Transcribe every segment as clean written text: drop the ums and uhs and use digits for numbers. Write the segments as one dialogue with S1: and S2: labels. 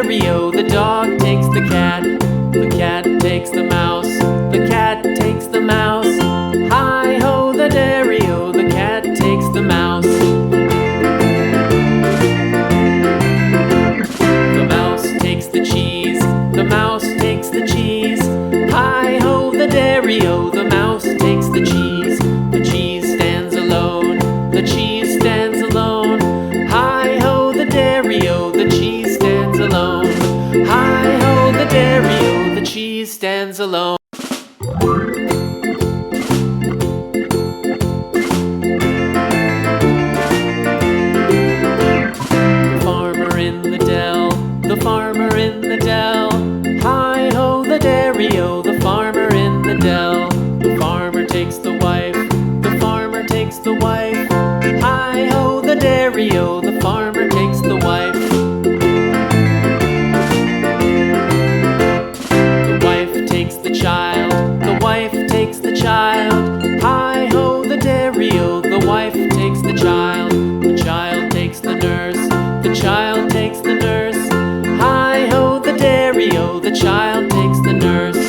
S1: dairy-o, the dog takes the cat. The cat takes the mouse. The cat takes the mouse. Hi-ho, the dairy-o, the cat takes the mouse. The mouse takes the cheese. The mouse takes the cheese. Hi-ho, the dairy-o, the mouse takes the cheese. The cheese stands alone. The cheese stands alone. Hi-ho, the dairy-o, the cheese stands alone. Hi-ho, the dairy-o, the cheese stands alone. The farmer in the dell. The farmer in the dell. Hi-ho, the dairy-o, the farmer in the dell. The farmer takes the wife. The farmer takes the wife. Hi-ho, the dairy-o, the farmer takes the wife. The wife takes the child. The wife takes the child. Hi-ho, the dairy-o, the wife takes the child. The child takes the nurse. The child takes the nurse. Hi-ho, the dairy-o, the child takes the nurse.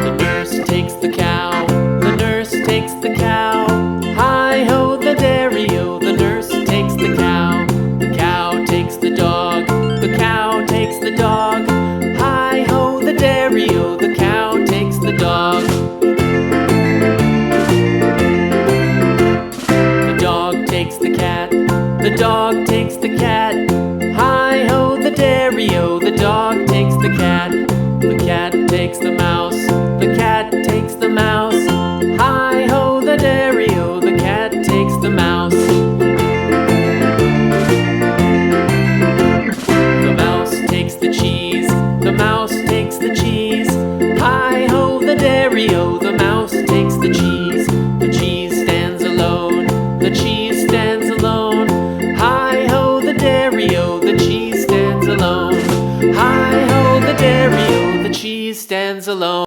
S1: The nurse takes the cow. The nurse takes the cow. Hi-ho, the dairy-o, the nurse takes the cow. The cow takes the dog. The cow takes the dog. Hi-ho, the dairy-o, the cow takes the dog. The dog takes the cat. The dog takes the cat. Hi-ho, the dairy-o, the dog takes the cat. The cat takes the mouse. The cat takes the mouse. Hi-ho, the dairy-o, the cat takes the mouse. The mouse takes the cheese. The mouse takes the cheese. Hi-ho, the dairy-o, the mouse takes the cheese. The cheese stands alone. The cheese stands alone. Hi-ho, the dairy-o, the cheese stands alone. Hi-ho, the dairy-o, the cheese stands alone.